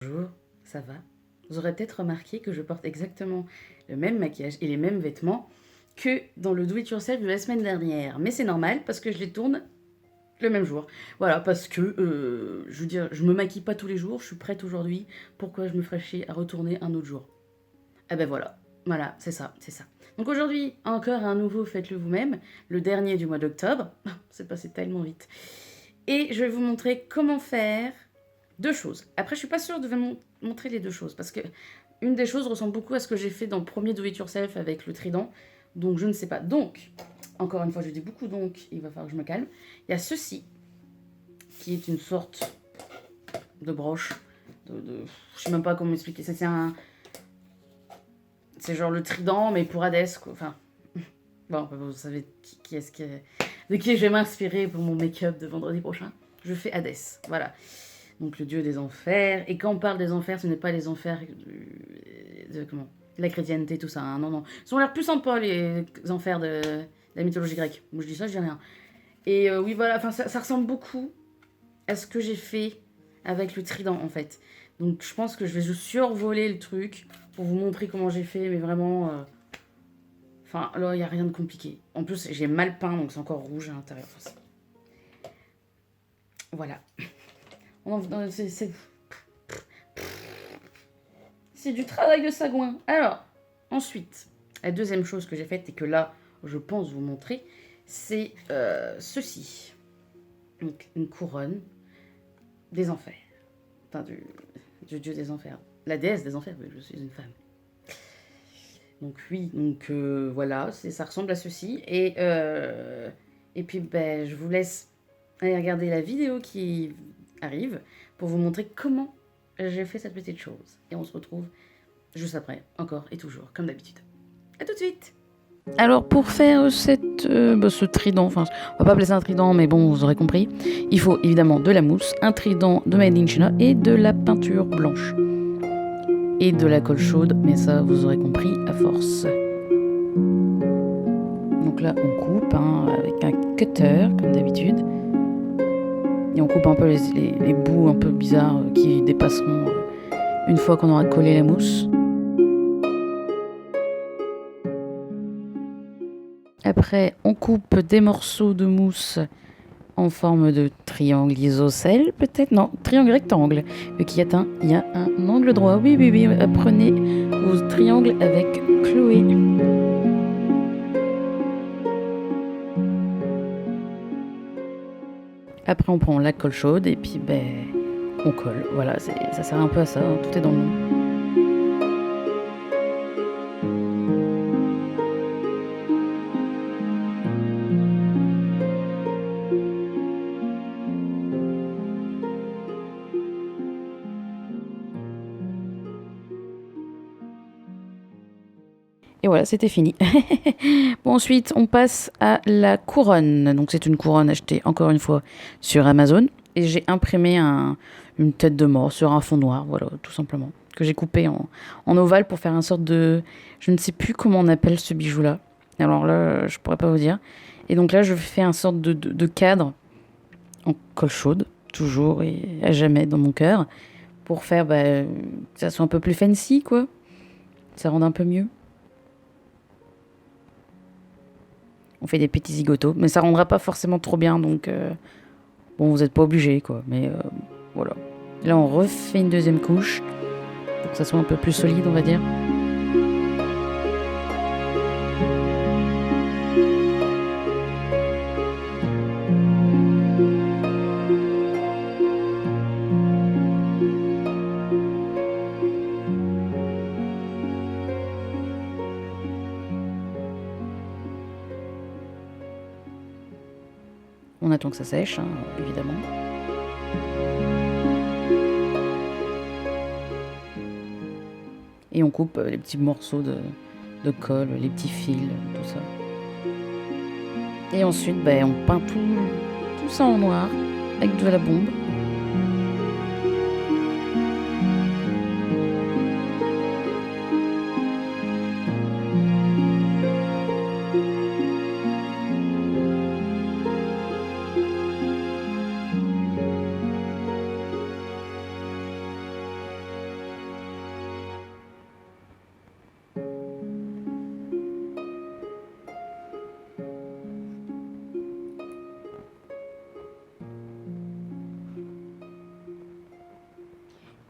Bonjour, ça va? Vous aurez peut-être remarqué que je porte exactement le même maquillage et les mêmes vêtements que dans le do it yourself de la semaine dernière. Mais c'est normal parce que je les tourne le même jour. Voilà, parce que, je veux dire, je me maquille pas tous les jours, je suis prête aujourd'hui. Pourquoi je me ferais chier à retourner un autre jour? Ah ben voilà, c'est ça, c'est ça. Donc aujourd'hui, encore un nouveau faites-le vous-même, le dernier du mois d'octobre. C'est passé tellement vite. Et je vais vous montrer comment faire deux choses. Après, je suis pas sûre de vous montrer les deux choses parce que une des choses ressemble beaucoup à ce que j'ai fait dans le premier Do It Yourself avec le trident. Donc, je ne sais pas. Donc, encore une fois, je dis beaucoup donc, il va falloir que je me calme. Il y a ceci qui est une sorte de broche. Je sais même pas comment expliquer. C'est genre le trident, mais pour Hadès, quoi. Enfin, bon, vous savez de qui je vais m'inspirer pour mon make-up de vendredi prochain. Je fais Hadès, voilà. Donc le dieu des enfers. Et quand on parle des enfers, ce n'est pas les enfers comment la chrétienté, tout ça. Hein. Non, non. Ils ont l'air plus sympas, les enfers de la mythologie grecque. Moi, je dis ça, je dis rien. Et oui, voilà, enfin, ça ressemble beaucoup à ce que j'ai fait avec le trident, en fait. Donc je pense que je vais juste survoler le truc pour vous montrer comment j'ai fait, mais vraiment... Enfin, là, il n'y a rien de compliqué. En plus, j'ai mal peint, donc c'est encore rouge à l'intérieur. Enfin, voilà. C'est du travail de sagouin. Alors, ensuite, la deuxième chose que j'ai faite et que là, je pense vous montrer, c'est ceci. Donc, une couronne des enfers. Enfin, du dieu des enfers. La déesse des enfers, je suis une femme. Donc oui, donc voilà, ça ressemble à ceci. Et puis, ben, je vous laisse aller regarder la vidéo qui arrive pour vous montrer comment j'ai fait cette petite chose. Et on se retrouve juste après, encore et toujours, comme d'habitude. A tout de suite. Alors pour faire ce trident, enfin on va pas appeler ça un trident mais bon vous aurez compris, il faut évidemment de la mousse, un trident de Made in China et de la peinture blanche. Et de la colle chaude, mais ça vous aurez compris à force. Donc là on coupe avec un cutter comme d'habitude. Et on coupe un peu les bouts un peu bizarres qui dépasseront une fois qu'on aura collé la mousse. Après, on coupe des morceaux de mousse en forme de triangle isocèle, peut-être. Non, triangle rectangle. Vu qu'il y a un angle droit. Oui, oui, oui. Apprenez vos triangles avec Chloé. Après, on prend la colle chaude et puis, ben, on colle. Voilà, ça sert un peu à ça. Hein, tout est dans le nom. Et voilà, c'était fini. Bon, ensuite, on passe à la couronne. Donc, c'est une couronne achetée, encore une fois, sur Amazon. Et j'ai imprimé une tête de mort sur un fond noir, voilà, tout simplement. Que j'ai coupé en ovale pour faire une sorte de... Je ne sais plus comment on appelle ce bijou-là. Alors là, je pourrais pas vous dire. Et donc là, je fais un sorte de cadre en colle chaude, toujours et à jamais dans mon cœur, pour faire que ça soit un peu plus fancy, quoi. Ça rende un peu mieux. On fait des petits zigotos, mais ça rendra pas forcément trop bien, donc bon, vous n'êtes pas obligés, quoi. Mais voilà. Là, on refait une deuxième couche pour que ça soit un peu plus solide, on va dire. On attend que ça sèche, évidemment. Et on coupe les petits morceaux de colle, les petits fils, tout ça. Et ensuite, on peint tout ça en noir avec de la bombe.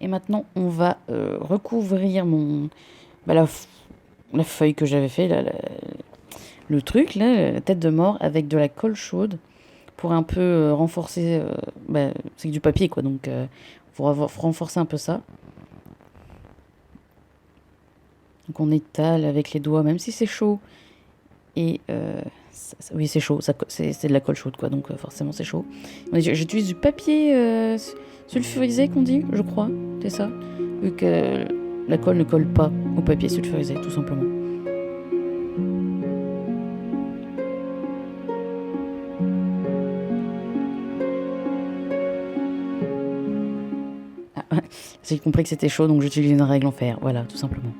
Et maintenant, on va recouvrir la feuille que j'avais fait, le truc, là, la tête de mort, avec de la colle chaude pour un peu renforcer. C'est du papier, quoi, donc faut renforcer un peu ça. Donc on étale avec les doigts, même si c'est chaud. Et oui, c'est chaud, c'est de la colle chaude, quoi, donc forcément c'est chaud. J'utilise du papier sulfurisé, qu'on dit, je crois, c'est ça. Vu que la colle ne colle pas au papier sulfurisé, tout simplement. Ah, j'ai compris que c'était chaud, donc j'utilise une règle en fer, voilà, tout simplement.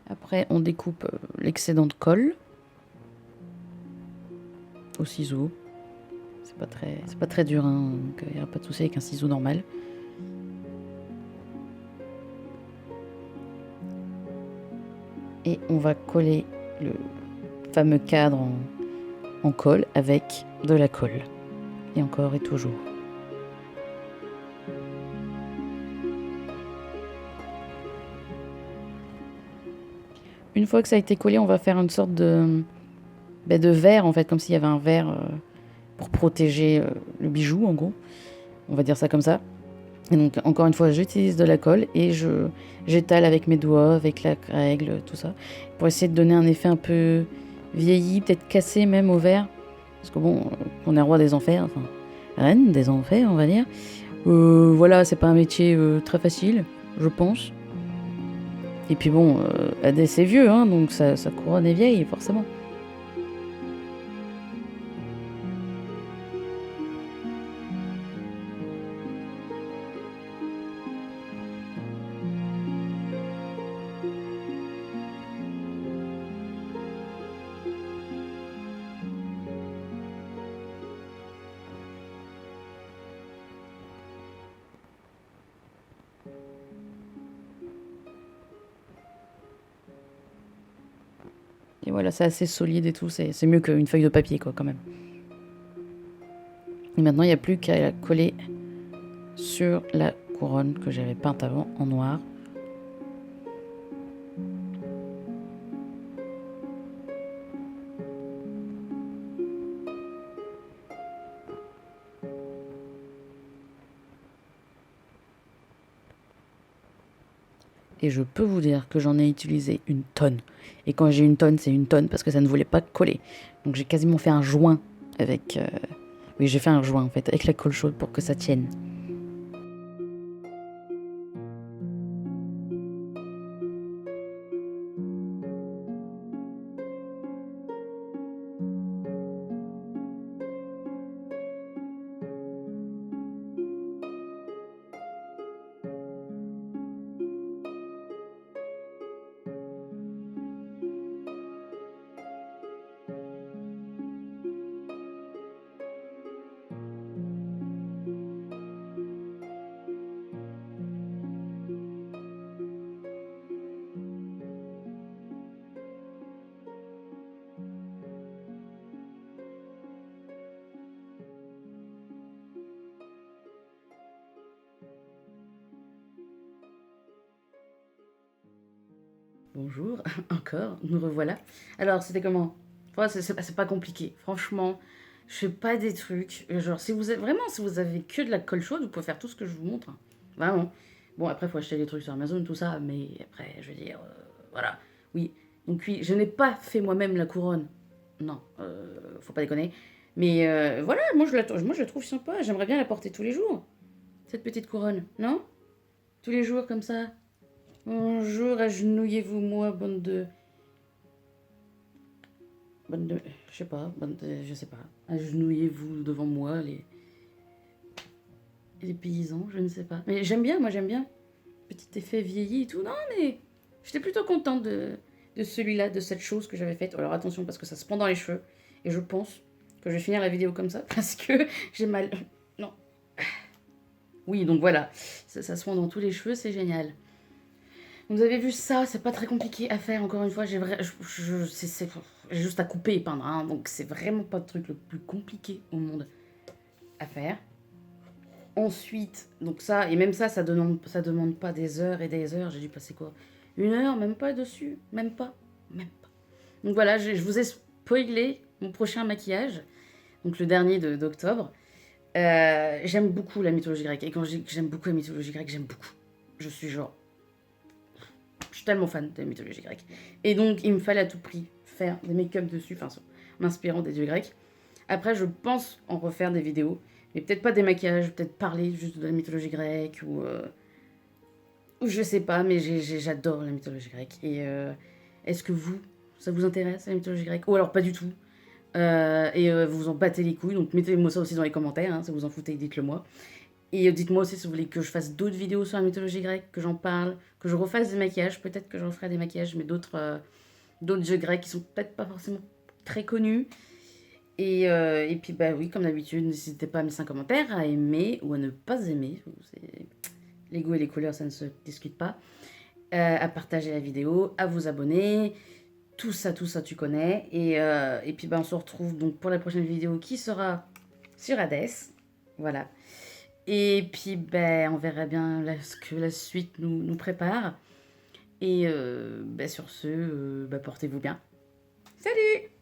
Après, on découpe l'excédent de colle au ciseau. C'est pas très dur, hein, donc il n'y a pas de souci avec un ciseau normal. Et on va coller le fameux cadre en colle avec de la colle. Et encore et toujours. Une fois que ça a été collé, on va faire une sorte de verre, en fait, comme s'il y avait un verre pour protéger le bijou, en gros. On va dire ça comme ça. Et donc, encore une fois, j'utilise de la colle et j'étale avec mes doigts, avec la règle, tout ça, pour essayer de donner un effet un peu vieilli, peut-être cassé même au verre. Parce que bon, on est roi des enfers, enfin, reine des enfers, on va dire. Voilà, c'est pas un métier très facile, je pense. Et puis bon, Hadès c'est vieux, hein, donc sa couronne est vieille, forcément. Et voilà, c'est assez solide et tout, c'est mieux qu'une feuille de papier, quoi, quand même. Et maintenant, il n'y a plus qu'à la coller sur la couronne que j'avais peinte avant en noir. Et je peux vous dire que j'en ai utilisé une tonne. Et quand j'ai une tonne, c'est une tonne parce que ça ne voulait pas coller. Donc j'ai quasiment fait un joint avec... Oui, j'ai fait un joint en fait, avec la colle chaude pour que ça tienne. Bonjour, encore, nous revoilà. Alors, c'était comment? Ouais, c'est pas compliqué. Franchement, je fais pas des trucs. Genre, si vous avez que de la colle chaude, vous pouvez faire tout ce que je vous montre, hein. Vraiment. Bon, après, il faut acheter des trucs sur Amazon, tout ça, mais après, je veux dire, voilà. Oui. Donc, oui, je n'ai pas fait moi-même la couronne. Non, faut pas déconner. Mais voilà, moi, je la trouve sympa. J'aimerais bien la porter tous les jours, cette petite couronne, non? Tous les jours, comme ça. Bonjour, agenouillez-vous, moi, bande de... Je sais pas, je sais pas. Agenouillez-vous devant moi, les paysans, je ne sais pas. Mais j'aime bien, moi j'aime bien. Petit effet vieilli et tout. Non, mais j'étais plutôt contente de celui-là, de cette chose que j'avais faite. Alors attention, parce que ça se prend dans les cheveux. Et je pense que je vais finir la vidéo comme ça, parce que j'ai mal. Non. Oui, donc voilà. Ça se prend dans tous les cheveux, c'est génial. Vous avez vu ça, c'est pas très compliqué à faire, encore une fois. C'est juste à couper et peindre, hein, donc c'est vraiment pas le truc le plus compliqué au monde à faire. Ensuite, donc ça, et même ça demande pas des heures et des heures. J'ai dû passer quoi? 1 heure, même pas dessus? Même pas? Même pas. Donc voilà, je vous ai spoilé mon prochain maquillage, donc le dernier d'octobre. J'aime beaucoup la mythologie grecque. Et quand je dis que j'aime beaucoup la mythologie grecque, j'aime beaucoup. Je suis genre... Je suis tellement fan de la mythologie grecque. Et donc, il me fallait à tout prix faire des make-up dessus, enfin, m'inspirant des dieux grecs. Après, je pense en refaire des vidéos. Mais peut-être pas des maquillages, peut-être parler juste de la mythologie grecque ou je sais pas, mais j'adore la mythologie grecque. Et est-ce que vous, ça vous intéresse la mythologie grecque? Ou alors pas du tout. Vous vous en battez les couilles, donc mettez-moi ça aussi dans les commentaires, hein, si vous en foutez, dites-le moi. Et dites-moi aussi si vous voulez que je fasse d'autres vidéos sur la mythologie grecque, que j'en parle, que je refasse des maquillages. Peut-être que j'en ferai des maquillages, mais d'autres dieux grecs qui sont peut-être pas forcément très connus. Et puis, bah oui, comme d'habitude, n'hésitez pas à mettre un commentaire, à aimer ou à ne pas aimer. Les goûts et les couleurs, ça ne se discute pas. À partager la vidéo, à vous abonner. Tout ça, tu connais. Et puis, bah, on se retrouve donc pour la prochaine vidéo qui sera sur Hades. Voilà. Et puis, ben, on verra bien ce que la suite nous prépare. Et ben, sur ce, ben, portez-vous bien. Salut!